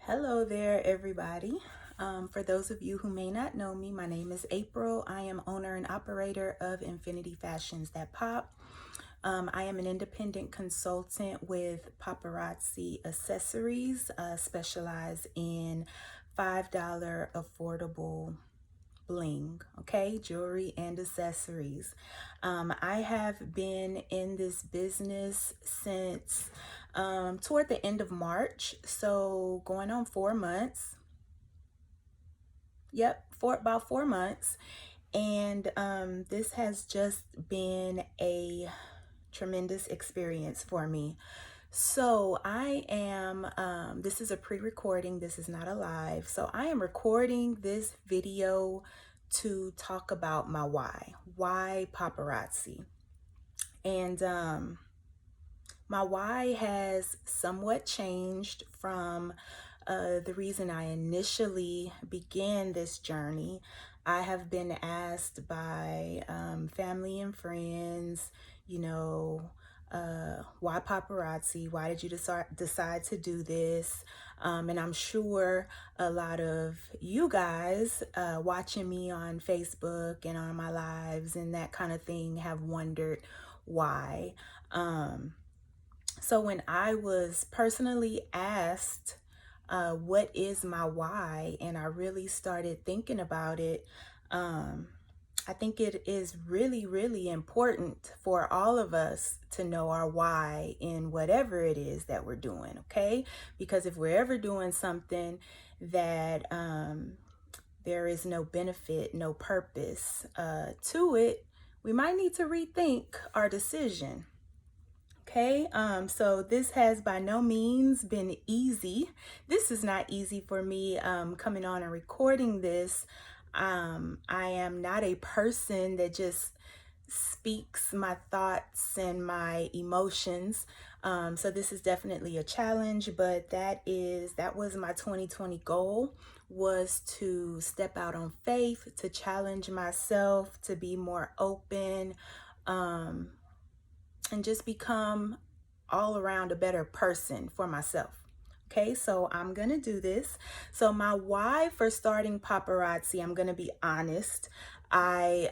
Hello there, everybody. For those of you who may not know me, my name is April. I am owner and operator of Infinity Fashions That Pop. I am an independent consultant with Paparazzi Accessories, specialize in $5 affordable bling, okay, jewelry and accessories. I have been in this business since toward the end of March, so going on 4 months. Yep, for about 4 months. And this has just been a tremendous experience for me. So I am, this is a pre-recording, this is not a live. So I am recording this video to talk about my why paparazzi. And my why has somewhat changed from the reason I initially began this journey. I have been asked by family and friends, why paparazzi? Why did you decide to do this? And I'm sure a lot of you guys watching me on Facebook and on my lives and that kind of thing have wondered why. So when I was personally asked, what is my why, and I really started thinking about it, I think it is really, really important for all of us to know our why in whatever it is that we're doing, okay? Because if we're ever doing something that there is no benefit, no purpose to it, we might need to rethink our decision. Okay, so this has by no means been easy. This is not easy for me coming on and recording this. I am not a person that just speaks my thoughts and my emotions. So this is definitely a challenge, but that was my 2020 goal, was to step out on faith, to challenge myself, to be more open, and just become all around a better person for myself. Okay, so I'm gonna do this. So my why for starting paparazzi, I'm gonna be honest. I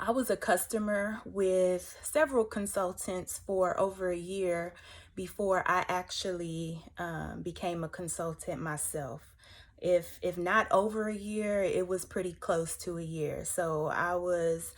was a customer with several consultants for over a year before I actually became a consultant myself. If not over a year, it was pretty close to a year. So I was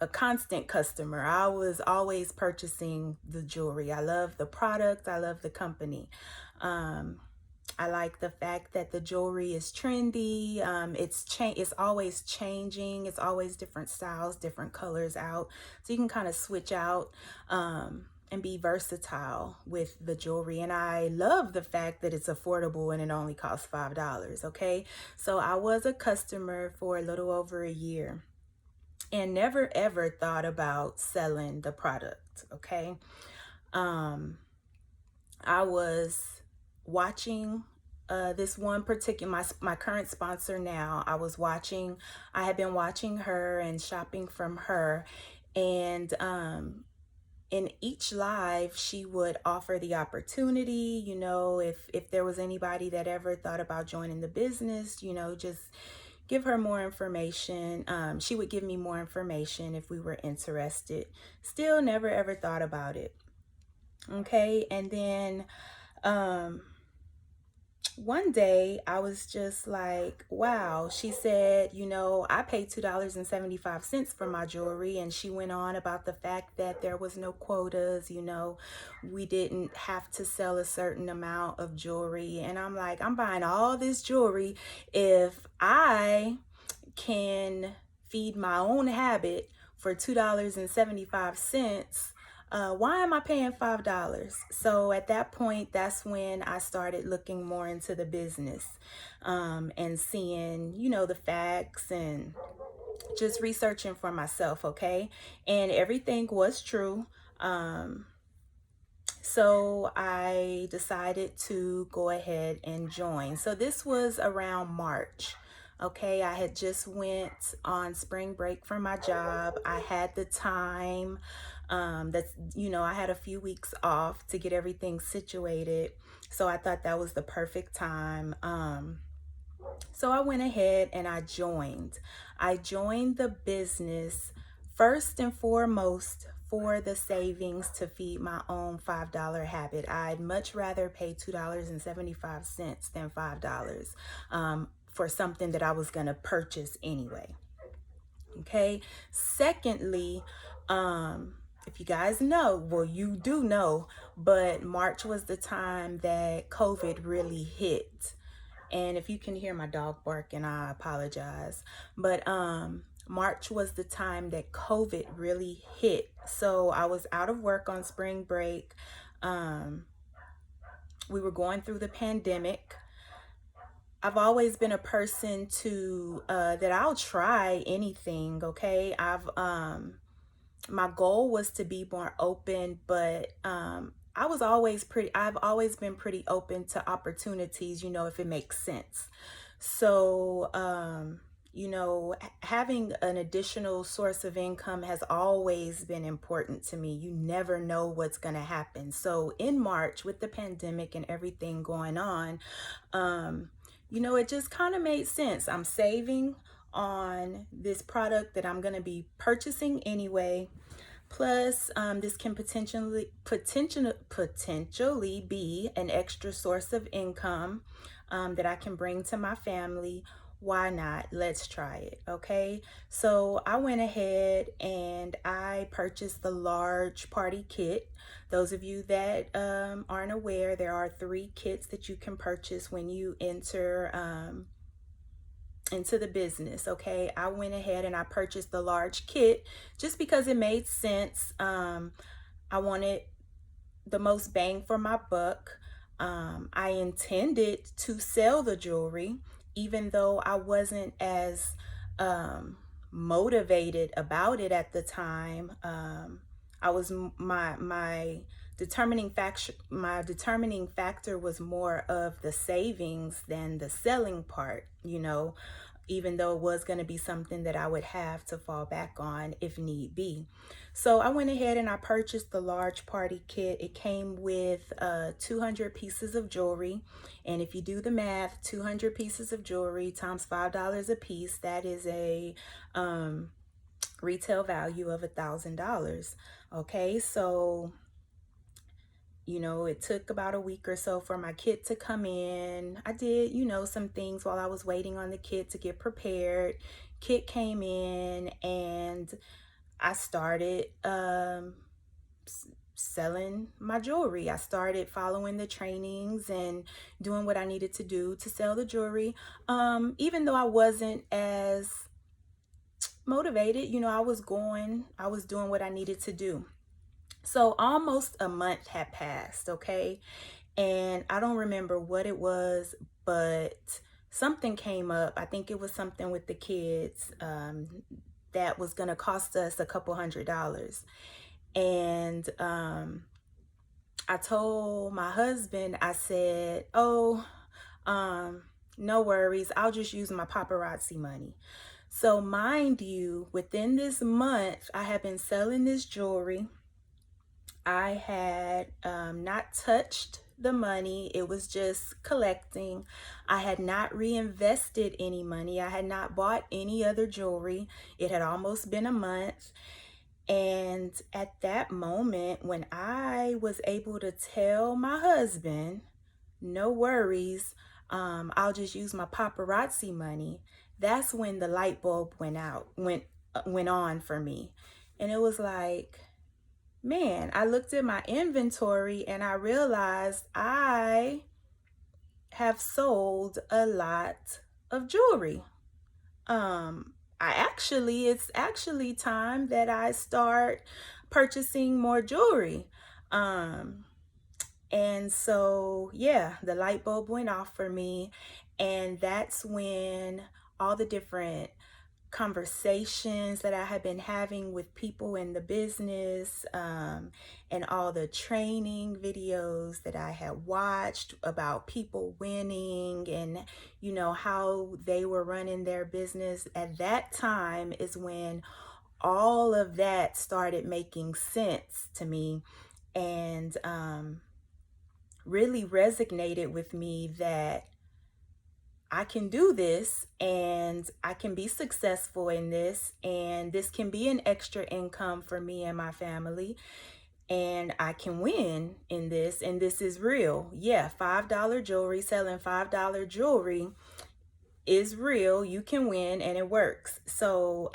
a constant customer. I was always purchasing the jewelry. I love the product. I love the company. I like the fact that the jewelry is trendy. It's always changing. It's always different styles, different colors out. So you can kind of switch out and be versatile with the jewelry. And I love the fact that it's affordable and it only costs $5. Okay, so I was a customer for a little over a year and never ever thought about selling the product. Okay, I was watching this one particular, my current sponsor now. I had been watching her and shopping from her, and in each live she would offer the opportunity, if there was anybody that ever thought about joining the business, just give her more information. She would give me more information if we were interested. Still never ever thought about it. Okay, and then one day I was just like, wow. She said, I paid $2.75 for my jewelry. And she went on about the fact that there was no quotas, we didn't have to sell a certain amount of jewelry. And I'm like, I'm buying all this jewelry if I can feed my own habit for $2.75. Why am I paying $5? So at that point, that's when I started looking more into the business and seeing, the facts and just researching for myself, okay? And everything was true. So I decided to go ahead and join. So this was around March. Okay, I had just went on spring break from my job. I had the time. That's, I had a few weeks off to get everything situated. So I thought that was the perfect time. So I went ahead and I joined. I joined the business first and foremost for the savings to feed my own $5 habit. I'd much rather pay $2.75 than $5 for something that I was going to purchase anyway. Okay. Secondly, if you guys know, well, you do know, but March was the time that COVID really hit. And if you can hear my dog barking, I apologize. But March was the time that COVID really hit. So I was out of work on spring break. We were going through the pandemic. I've always been a person to that I'll try anything. Okay, my goal was to be more open, but I've always been pretty open to opportunities, if it makes sense. So, having an additional source of income has always been important to me. You never know what's going to happen. So in March, with the pandemic and everything going on, it just kind of made sense. I'm saving on this product that I'm going to be purchasing anyway. Plus, this can potentially be an extra source of income that I can bring to my family. Why not? Let's try it. Okay. So I went ahead and I purchased the large party kit. Those of you that aren't aware, there are 3 kits that you can purchase when you enter into the business. Okay, I went ahead and I purchased the large kit just because it made sense. I wanted the most bang for my buck. I intended to sell the jewelry, even though I wasn't as motivated about it at the time. I was my determining factor was more of the savings than the selling part, even though it was going to be something that I would have to fall back on if need be. So I went ahead and I purchased the large party kit. It came with 200 pieces of jewelry. And if you do the math, 200 pieces of jewelry times $5 a piece, that is a retail value of $1,000. Okay, so it took about a week or so for my kit to come in. I did, some things while I was waiting on the kit to get prepared. Kit came in and I started selling my jewelry. I started following the trainings and doing what I needed to do to sell the jewelry. Even though I wasn't as motivated, I was doing what I needed to do. So almost a month had passed, okay? And I don't remember what it was, but something came up. I think it was something with the kids that was going to cost us a couple $100. And I told my husband, I said, no worries. I'll just use my paparazzi money. So mind you, within this month, I have been selling this jewelry. I had not touched the money. It was just collecting. I had not reinvested any money. I had not bought any other jewelry. It had almost been a month. And at that moment, when I was able to tell my husband, no worries, I'll just use my paparazzi money, that's when the light bulb went on for me. And it was like, man, I looked at my inventory and I realized I have sold a lot of jewelry. It's actually time that I start purchasing more jewelry. And so, yeah, the light bulb went off for me. And that's when all the different conversations that I had been having with people in the business, and all the training videos that I had watched about people winning and, how they were running their business. At that time is when all of that started making sense to me, and really resonated with me that I can do this and I can be successful in this, and this can be an extra income for me and my family, and I can win in this, and this is real. Yeah, $5 jewelry, selling $5 jewelry is real. You can win and it works. So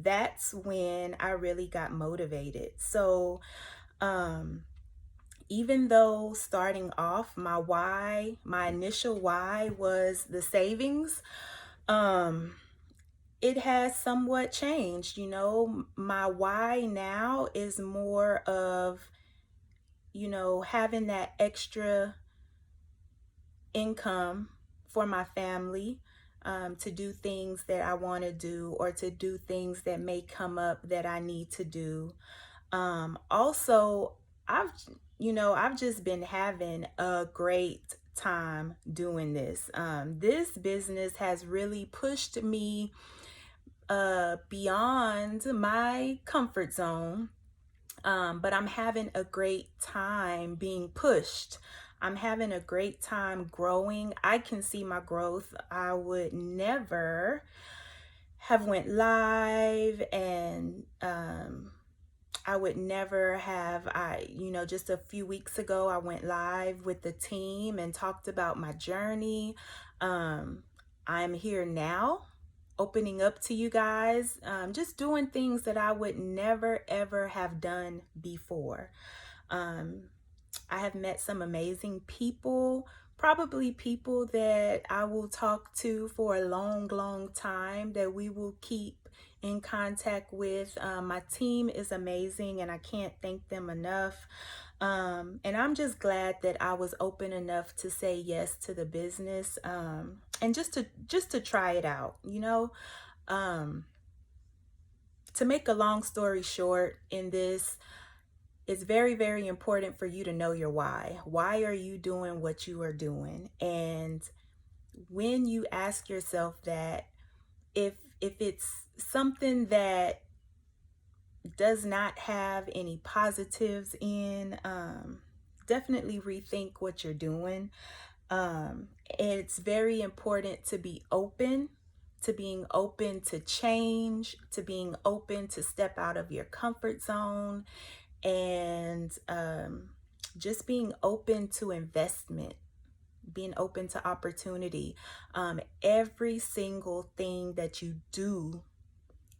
that's when I really got motivated. So even though starting off, my initial why was the savings, it has somewhat changed. My why now is more of, having that extra income for my family, to do things that I want to do, or to do things that may come up that I need to do. Also, I've just been having a great time doing this. This business has really pushed me beyond my comfort zone. But I'm having a great time being pushed. I'm having a great time growing. I can see my growth. I would never have went live, and I would never have, just a few weeks ago, I went live with the team and talked about my journey. I'm here now, opening up to you guys, just doing things that I would never, ever have done before. I have met some amazing people, probably people that I will talk to for a long, long time, that we will keep in contact with. My team is amazing, and I can't thank them enough. And I'm just glad that I was open enough to say yes to the business, and just to try it out. To make a long story short, in this, it's very, very important for you to know your why. Why are you doing what you are doing? And when you ask yourself that, if it's something that does not have any positives in, definitely rethink what you're doing. It's very important to be open, to being open to change, to being open to step out of your comfort zone, and just being open to investment, being open to opportunity. Every single thing that you do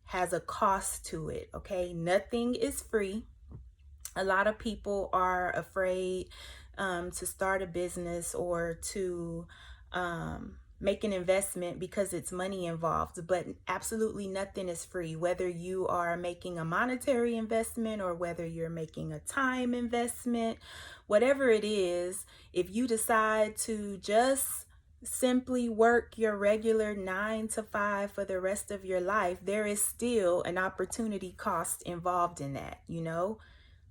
has a cost to it, okay? Nothing is free. A lot of people are afraid to start a business or to make an investment because it's money involved, but absolutely nothing is free. Whether you are making a monetary investment or whether you're making a time investment, whatever it is, if you decide to just simply work your regular 9 to 5 for the rest of your life, there is still an opportunity cost involved in that.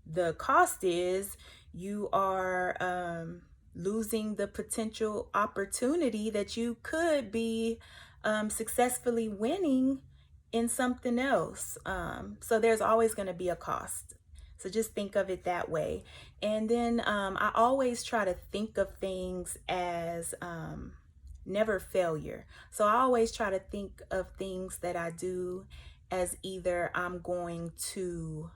The cost is you are losing the potential opportunity that you could be successfully winning in something else. So there's always going to be a cost. So just think of it that way. And then I always try to think of things as never failure. So I always try to think of things that I do as either I'm going to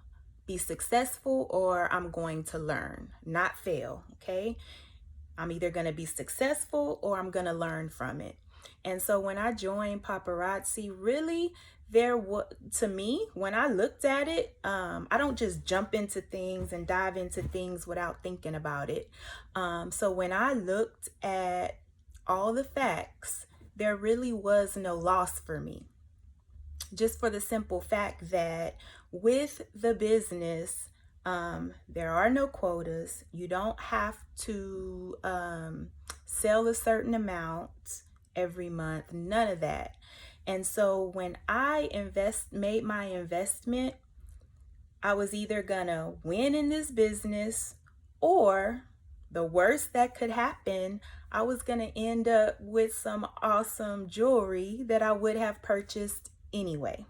be successful or I'm going to learn, not fail, okay? I'm either going to be successful or I'm going to learn from it. And so when I joined Paparazzi, really, to me, when I looked at it, I don't just jump into things and dive into things without thinking about it. So when I looked at all the facts, there really was no loss for me. Just for the simple fact that with the business, there are no quotas. You don't have to sell a certain amount every month, none of that. And so when I made my investment, I was either gonna win in this business, or the worst that could happen, I was gonna end up with some awesome jewelry that I would have purchased anyway.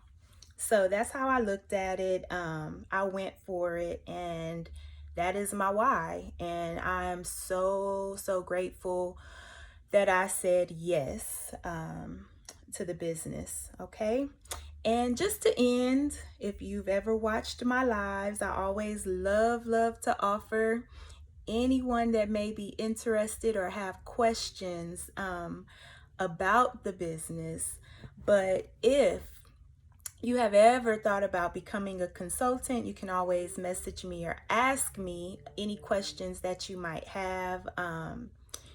So that's how I looked at it. I went for it, and that is my why. And I am so, so grateful that I said yes to the business. Okay. And just to end, if you've ever watched my lives, I always love to offer anyone that may be interested or have questions about the business. But if you have ever thought about becoming a consultant, you can always message me or ask me any questions that you might have.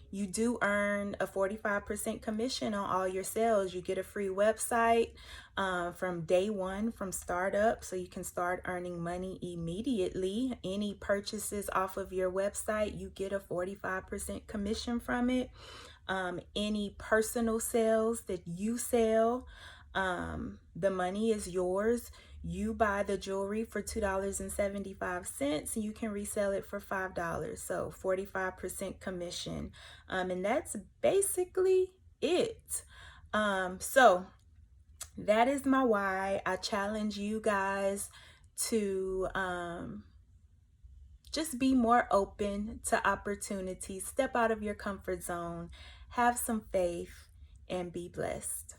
You do earn a 45% commission on all your sales. You get a free website from day one, from startup, so you can start earning money immediately. Any purchases off of your website, you get a 45% commission from it. Any personal sales that you sell, the money is yours. You buy the jewelry for $2.75 and you can resell it for $5. So 45% commission. And that's basically it. So that is my why. I challenge you guys to just be more open to opportunities, step out of your comfort zone, have some faith, and be blessed.